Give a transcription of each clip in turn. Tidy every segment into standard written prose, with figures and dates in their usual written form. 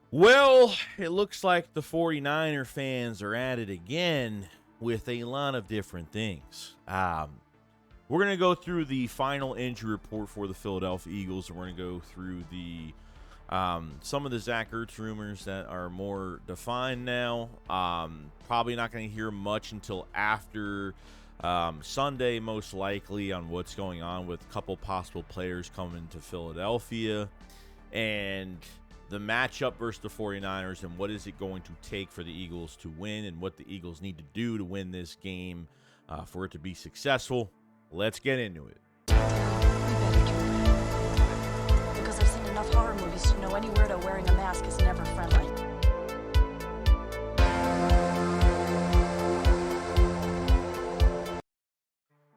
Well, it looks like the 49er fans are at it again with a lot of different things. We're going to go through the final injury report for the Philadelphia Eagles, and we're going to go through the some of the Zack Herz rumors that are more defined now. Probably not going to hear much until after Sunday, most likely, on what's going on with a couple possible players coming to Philadelphia. And the matchup versus the 49ers, and what is it going to take for the Eagles to win, and what the Eagles need to do to win this game for it to be successful. Let's get into it. We better try. Because I've seen enough horror movies to know any weirdo wearing a mask is never friendly.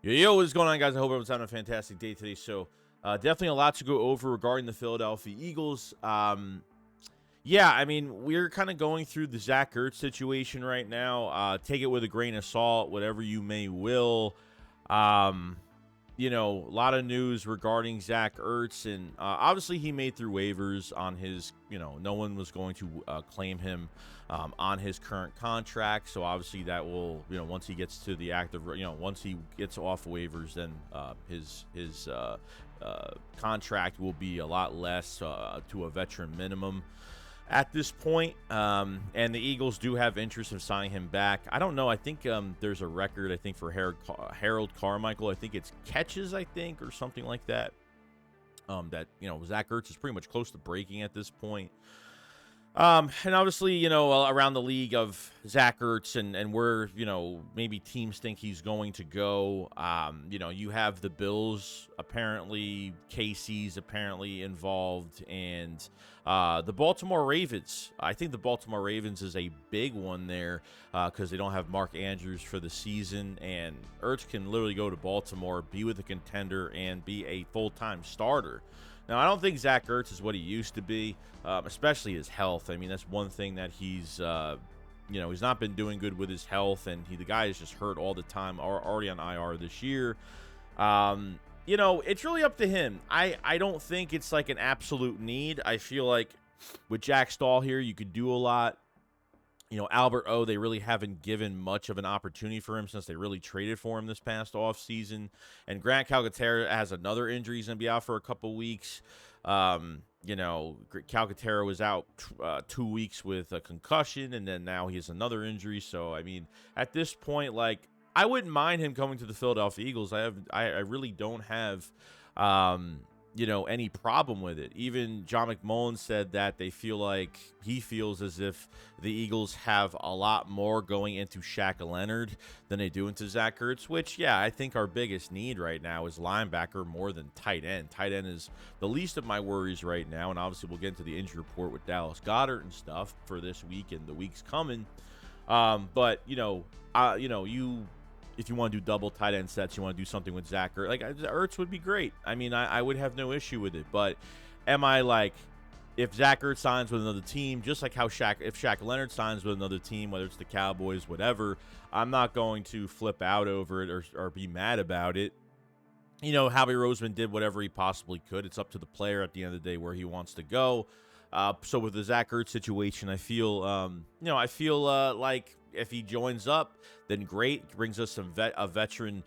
Yo, what is going on, guys? I hope everyone's having a fantastic day today. So, definitely a lot to go over regarding the Philadelphia Eagles. Yeah, I mean, we're kind of going through the Zack Herz situation right now. Take it with a grain of salt, whatever you may will. A lot of news regarding Zack Herz, and obviously he made through waivers on his, no one was going to claim him on his current contract. So obviously that will, once he gets to the active, once he gets off waivers, then his contract will be a lot less to a veteran minimum at this point. And the Eagles do have interest in signing him back. I don't know. I think there's a record, I think, for Harold Carmichael. I think it's catches, I think, or something like that. That, Zack Herz is pretty much close to breaking at this point. And obviously, around the league of Zack Herz and where, maybe teams think he's going to go. You have the Bills, apparently, KC's apparently involved, and the Baltimore Ravens. I think the Baltimore Ravens is a big one there because they don't have Mark Andrews for the season, and Ertz can literally go to Baltimore, be with a contender, and be a full-time starter. Now, I don't think Zack Herz is what he used to be, especially his health. I mean, that's one thing that he's not been doing good with his health, and the guy is just hurt all the time, already on IR this year. It's really up to him. I don't think it's like an absolute need. I feel like with Jack Stahl here, you could do a lot. Albert O, they really haven't given much of an opportunity for him since they really traded for him this past offseason. And Grant Calcaterra has another injury. He's going to be out for a couple weeks. Calcaterra was out 2 weeks with a concussion, and then now he has another injury. So, I mean, at this point, like, I wouldn't mind him coming to the Philadelphia Eagles. I really don't have any problem with it. Even John McMullen said that he feels as if the Eagles have a lot more going into Shaq Leonard than they do into Zack Herz, which, yeah, I think our biggest need right now is linebacker more than tight end. Tight end is the least of my worries right now, and obviously we'll get into the injury report with Dallas Goedert and stuff for this week and the weeks coming. If you want to do double tight end sets, you want to do something with Zack Ertz. Like, Ertz would be great. I mean, I would have no issue with it. But am I like, if Zack Ertz signs with another team, just like if Shaq Leonard signs with another team, whether it's the Cowboys, whatever, I'm not going to flip out over it or be mad about it. Howie Roseman did whatever he possibly could. It's up to the player at the end of the day where he wants to go. So with the Zack Ertz situation, I feel like if he joins up, then great. Brings us a veteran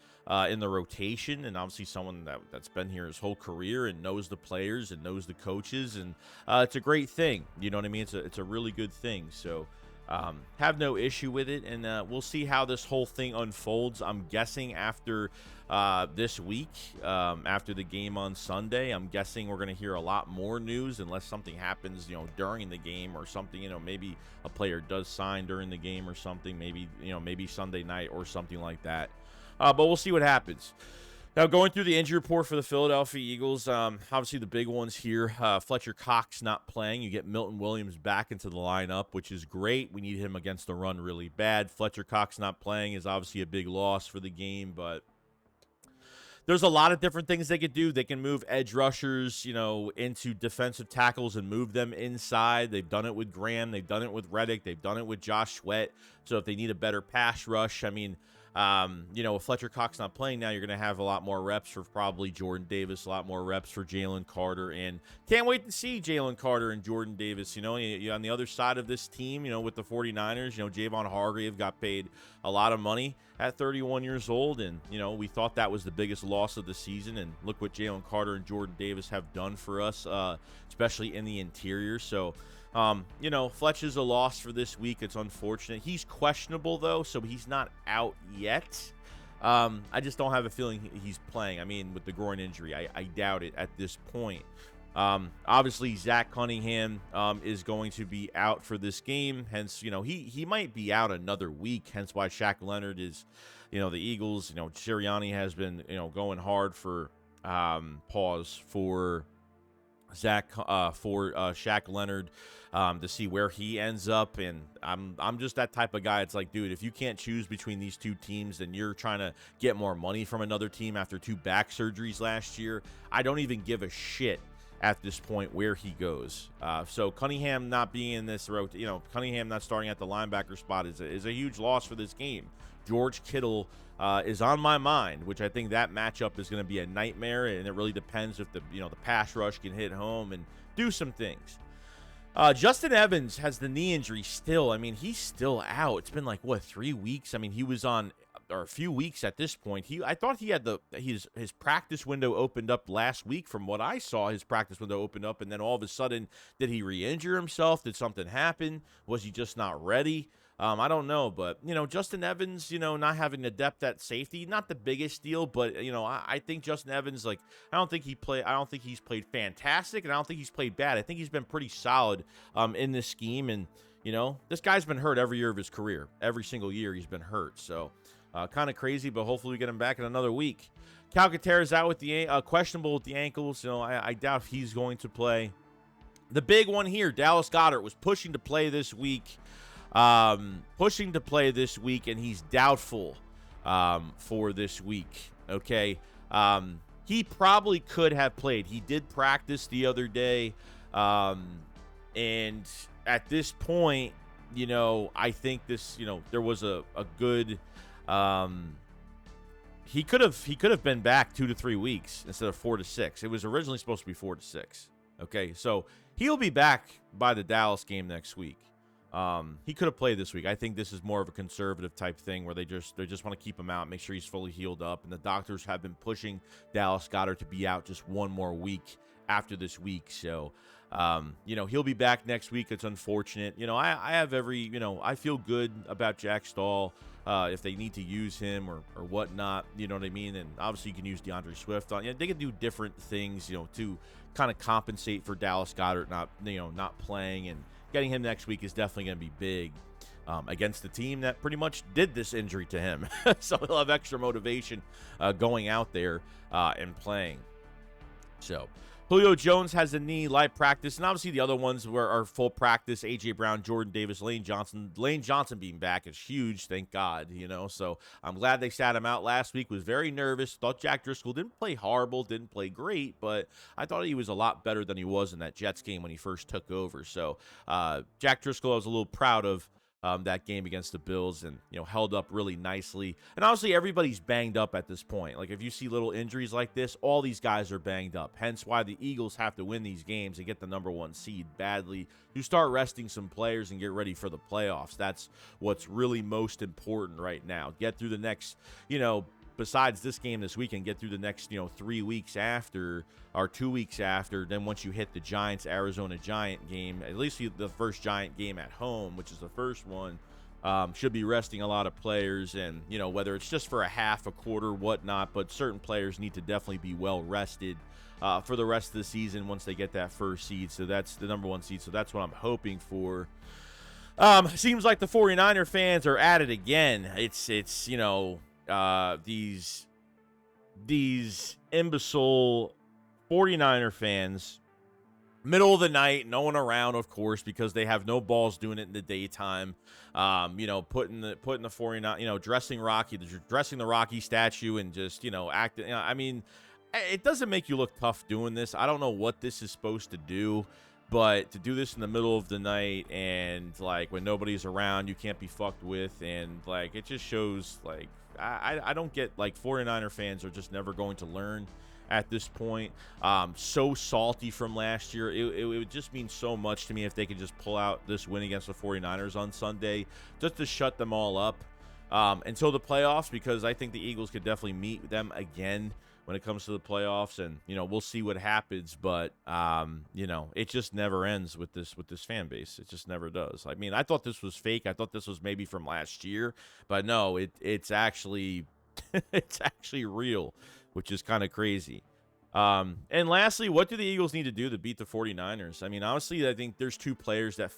in the rotation, and obviously someone that's been here his whole career and knows the players and knows the coaches, and it's a great thing. You know what I mean? It's a really good thing. So have no issue with it, and we'll see how this whole thing unfolds. I'm guessing after this week, after the game on Sunday, I'm guessing we're going to hear a lot more news unless something happens, during the game or something, maybe a player does sign during the game or something, maybe Sunday night or something like that. But we'll see what happens. Now, going through the injury report for the Philadelphia Eagles, obviously the big ones here, Fletcher Cox not playing. You get Milton Williams back into the lineup, which is great. We need him against the run really bad. Fletcher Cox not playing is obviously a big loss for the game, but there's a lot of different things they could do. They can move edge rushers, into defensive tackles and move them inside. They've done it with Graham. They've done it with Reddick. They've done it with Josh Sweat. So if they need a better pass rush, I mean, With Fletcher Cox not playing now, you're going to have a lot more reps for probably Jordan Davis, a lot more reps for Jalen Carter, and can't wait to see Jalen Carter and Jordan Davis. You on the other side of this team, with the 49ers, Javon Hargrave got paid a lot of money at 31 years old, and, we thought that was the biggest loss of the season, and look what Jalen Carter and Jordan Davis have done for us, especially in the interior. So, Fletch is a loss for this week. It's unfortunate. He's questionable, though, so he's not out yet. I just don't have a feeling he's playing. I mean, with the groin injury, I doubt it at this point. Obviously, Zach Cunningham is going to be out for this game. Hence, he might be out another week. Hence why Shaq Leonard is, the Eagles. Sirianni has been, going hard for pause for Shaq Leonard to see where he ends up, and I'm just that type of guy. It's like, dude, if you can't choose between these two teams, then you're trying to get more money from another team after 2 back surgeries last year. I don't even give a shit at this point where he goes. So Cunningham not being in this road, Cunningham not starting at the linebacker spot is a huge loss for this game. George Kittle is on my mind, which I think that matchup is going to be a nightmare, and it really depends if the pass rush can hit home and do some things. Justin Evans has the knee injury still. I mean, he's still out. It's been 3 weeks. I mean, he was on, or a few weeks at this point. I thought he had his practice window opened up last week. From what I saw, his practice window opened up, and then all of a sudden, did he re-injure himself? Did something happen? Was he just not ready? I don't know, but, Justin Evans, not having the depth at safety, not the biggest deal, but, I think Justin Evans, I don't think he's played fantastic, and I don't think he's played bad. I think he's been pretty solid in this scheme, and, this guy's been hurt every year of his career. Every single year he's been hurt, so kind of crazy, but hopefully we get him back in another week. Calcaterra's out with the questionable with the ankles. I doubt if he's going to play. The big one here, Dallas Goedert was pushing to play this week. And he's doubtful for this week. Okay, he probably could have played. He did practice the other day, and at this point, I think this, there was a good. He could have been back 2 to 3 weeks instead of 4 to 6. It was originally supposed to be 4 to 6. Okay, so he'll be back by the Dallas game next week. He could have played this week. I think this is more of a conservative type thing where they just want to keep him out, make sure he's fully healed up. And the doctors have been pushing Dallas Goedert to be out just one more week after this week. So, he'll be back next week. It's unfortunate. I have I feel good about Jack Stahl. If they need to use him or whatnot, you know what I mean? And obviously you can use DeAndre Swift on. They can do different things, to kind of compensate for Dallas Goedert not playing, and getting him next week is definitely going to be big against the team that pretty much did this injury to him. So he'll have extra motivation going out there and playing. So Julio Jones has a knee, light practice, and obviously the other ones are full practice. A.J. Brown, Jordan Davis, Lane Johnson. Lane Johnson being back is huge, thank God, So I'm glad they sat him out last week. Was very nervous. Thought Jack Driscoll didn't play horrible, didn't play great, but I thought he was a lot better than he was in that Jets game when he first took over. So Jack Driscoll, I was a little proud of that game against the Bills, and held up really nicely. And obviously everybody's banged up at this point. If you see little injuries like this, all these guys are banged up. Hence why the Eagles have to win these games and get the number 1 seed badly. You start resting some players and get ready for the playoffs. That's what's really most important right now. Get through the next, besides this game this weekend, get through the next 3 weeks after, or 2 weeks after. Then once you hit the Giants-Arizona Giant game, at least the first Giant game at home, which is the first one, should be resting a lot of players. And whether it's just for a half, a quarter, whatnot, but certain players need to definitely be well rested for the rest of the season once they get that first seed. So that's the number 1 seed. So that's what I'm hoping for. Seems like the 49er fans are at it again. It's these imbecile 49er fans, middle of the night, no one around, of course, because they have no balls doing it in the daytime. Putting the 49, dressing the Rocky statue and just, acting. I mean, it doesn't make you look tough doing this. I don't know what this is supposed to do, but to do this in the middle of the night and when nobody's around, you can't be fucked with, and it just shows I don't get, like, 49er fans are just never going to learn at this point. So salty from last year. It would just mean so much to me if they could just pull out this win against the 49ers on Sunday, just to shut them all up until the playoffs, because I think the Eagles could definitely meet them again when it comes to the playoffs, and we'll see what happens. But it just never ends with this fan base. It just never does. I mean, I thought this was fake. I thought this was maybe from last year, but no, it's actually it's actually real, which is kind of crazy. And lastly, what do the Eagles need to do to beat the 49ers? I mean, honestly, I think there's two players that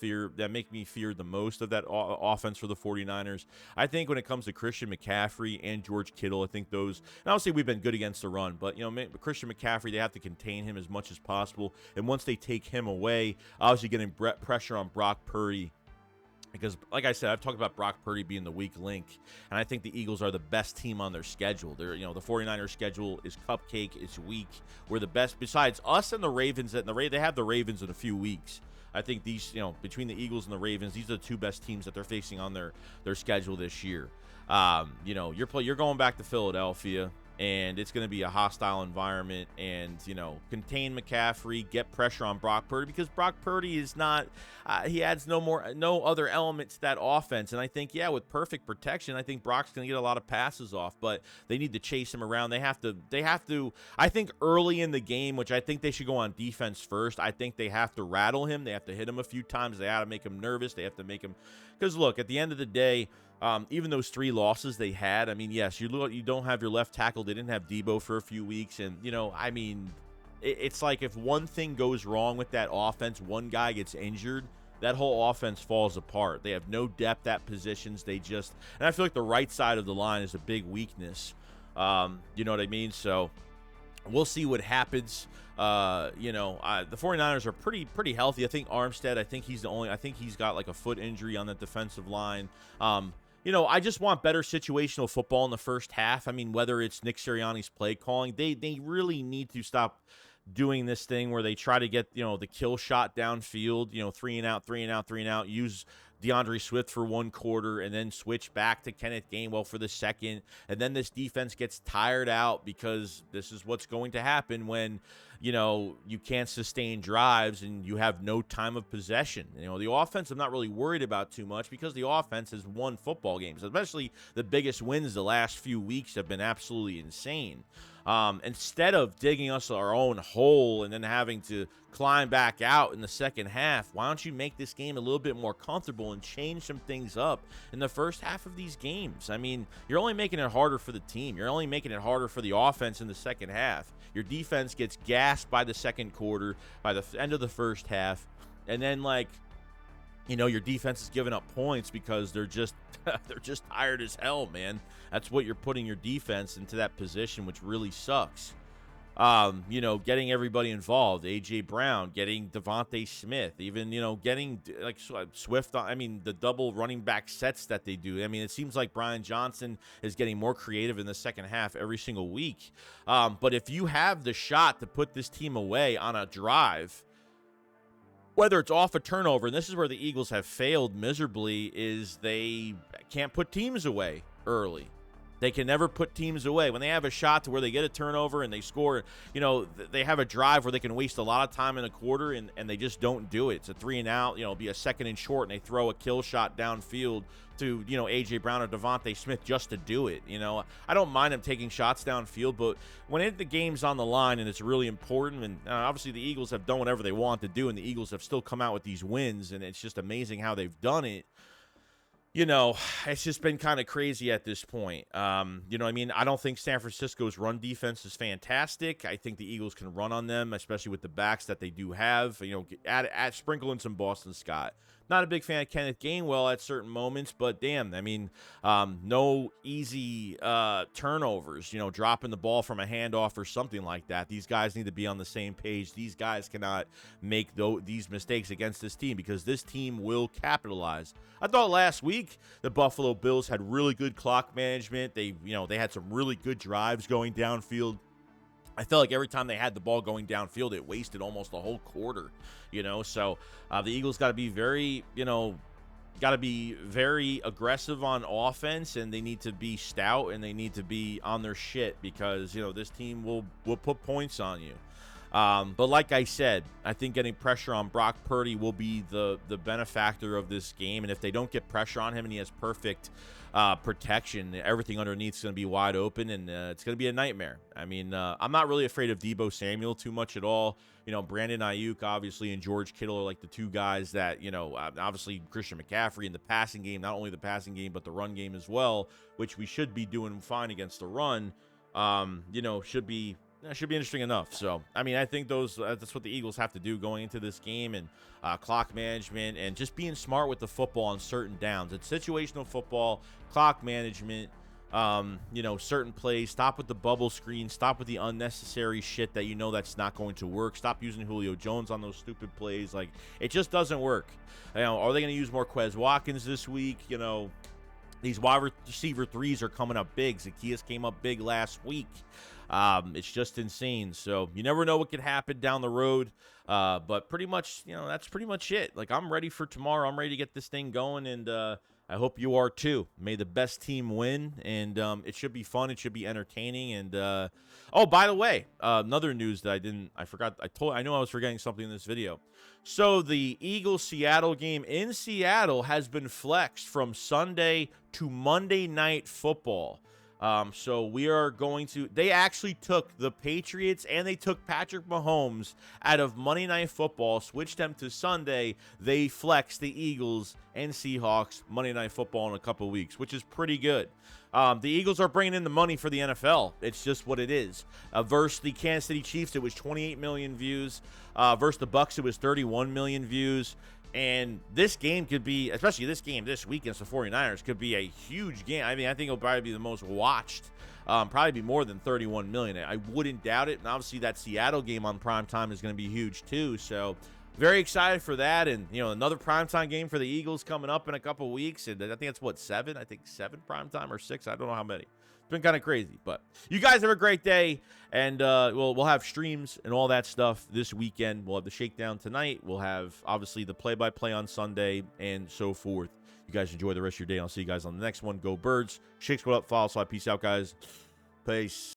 make me fear the most of that offense for the 49ers. I think when it comes to Christian McCaffrey and George Kittle, I think those, and obviously we've been good against the run, but Christian McCaffrey, they have to contain him as much as possible. And once they take him away, obviously getting pressure on Brock Purdy. Because, like I said, I've talked about Brock Purdy being the weak link, and I think the Eagles are the best team on their schedule. The 49ers schedule is cupcake, it's weak. We're the best, besides us and the Ravens. They have the Ravens in a few weeks. I think these, between the Eagles and the Ravens, these are the two best teams that they're facing on their schedule this year. You're going back to Philadelphia, and it's going to be a hostile environment, and contain McCaffrey, get pressure on Brock Purdy, because Brock Purdy is not he adds no other element to that offense. And I think, with perfect protection, I think Brock's going to get a lot of passes off, but they need to chase him around. They have to I think early in the game, which I think they should go on defense first, I think they have to rattle him. They have to hit him a few times. They have to make him nervous. They have to make him, because look, at the end of the day, even those 3 losses they had, I mean, yes, you don't have your left tackle. They didn't have Debo for a few weeks. And, I mean, it's like if one thing goes wrong with that offense, one guy gets injured, that whole offense falls apart. They have no depth at positions. And I feel like the right side of the line is a big weakness. You know what I mean? So we'll see what happens. The 49ers are pretty healthy. I think Armstead, I think he's got like a foot injury on the defensive line. I just want better situational football in the first half. I mean, whether it's Nick Sirianni's play calling, they really need to stop doing this thing where they try to get, the kill shot downfield, 3 and out, use DeAndre Swift for one quarter and then switch back to Kenneth Gainwell for the second. And then this defense gets tired out, because this is what's going to happen when, you can't sustain drives and you have no time of possession. The offense I'm not really worried about too much, because the offense has won football games, especially the biggest wins the last few weeks have been absolutely insane. Instead of digging us our own hole and then having to climb back out in the second half, why don't you make this game a little bit more comfortable and change some things up in the first half of these games? I mean, you're only making it harder for the team. You're only making it harder for the offense in the second half. Your defense gets gassed by the second quarter, by the end of the first half, and then your defense is giving up points because they're just tired as hell, man. That's what you're putting your defense into, that position, which really sucks. Getting everybody involved, A.J. Brown, getting Devontae Smith, even, getting like Swift. I mean, the double running back sets that they do. I mean, it seems like BrianJohnson is getting more creative in the second half every single week. But if you have the shot to put this team away on a drive, whether it's off a turnover, and this is where the Eagles have failed miserably, is they can't put teams away early. They can never put teams away. When they have a shot to where they get a turnover and they score, they have a drive where they can waste a lot of time in a quarter, and they just don't do it. It's a 3 and out, it'll be a second and short, and they throw a kill shot downfield to, A.J. Brown or Devontae Smith just to do it. I don't mind them taking shots downfield, but when the game's on the line and it's really important, and obviously the Eagles have done whatever they want to do, and the Eagles have still come out with these wins, and it's just amazing how they've done it. It's just been kind of crazy at this point. I mean? I don't think San Francisco's run defense is fantastic. I think the Eagles can run on them, especially with the backs that they do have. Sprinkle in some Boston Scott. Not a big fan of Kenneth Gainwell at certain moments, but damn, I mean, no easy turnovers, dropping the ball from a handoff or something like that. These guys need to be on the same page. These guys cannot make these mistakes against this team, because this team will capitalize. I thought last week the Buffalo Bills had really good clock management. They had some really good drives going downfield. I felt like every time they had the ball going downfield, it wasted almost a whole quarter, So the Eagles got to be very, got to be very aggressive on offense, and they need to be stout, and they need to be on their shit because, this team will put points on you. But like I said, I think getting pressure on Brock Purdy will be the benefactor of this game. And if they don't get pressure on him and he has perfect protection, everything underneath is going to be wide open, and it's going to be a nightmare. I mean, I'm not really afraid of Deebo Samuel too much at all. Brandon Ayuk, obviously, and George Kittle are like the two guys that, obviously Christian McCaffrey in the passing game, not only the passing game, but the run game as well, which we should be doing fine against the run, should be interesting enough. So, I mean, I think that's what the Eagles have to do going into this game, and clock management and just being smart with the football on certain downs. It's situational football, clock management, certain plays. Stop with the bubble screen. Stop with the unnecessary shit that that's not going to work. Stop using Julio Jones on those stupid plays. Like, it just doesn't work. Are they going to use more Quez Watkins this week? These wide receiver threes are coming up big. Zacchaeus came up big last week. It's just insane. So you never know what could happen down the road. But pretty much, that's pretty much it. Like, I'm ready for tomorrow. I'm ready to get this thing going, and I hope you are too. May the best team win, and it should be fun. It should be entertaining. And oh, by the way, another news that I forgot. I know I was forgetting something in this video. So the Eagles-Seattle game in Seattle has been flexed from Sunday to Monday Night Football. So we are going to, they actually took the Patriots and they took Patrick Mahomes out of Monday Night Football, switched them to Sunday. They flexed the Eagles and Seahawks Monday Night Football in a couple weeks, which is pretty good. The Eagles are bringing in the money for the NFL. It's just what it is. Versus the Kansas City Chiefs, it was 28 million views. Versus the Bucs, it was 31 million views. And this game could be, especially this game this week against the 49ers, could be a huge game. I mean, I think it'll probably be the most watched. Probably be more than 31 million. I wouldn't doubt it. And obviously that Seattle game on primetime is going to be huge too. So very excited for that. And, another primetime game for the Eagles coming up in a couple weeks. And I think it's what, 7? I think 7 primetime or 6. I don't know how many. It's been kind of crazy, but you guys have a great day, and we'll have streams and all that stuff this weekend. We'll have the shakedown tonight. We'll have, obviously, the play-by-play on Sunday and so forth. You guys enjoy the rest of your day. I'll see you guys on the next one. Go Birds. Shakes, what up? Follow. So peace out, guys. Peace.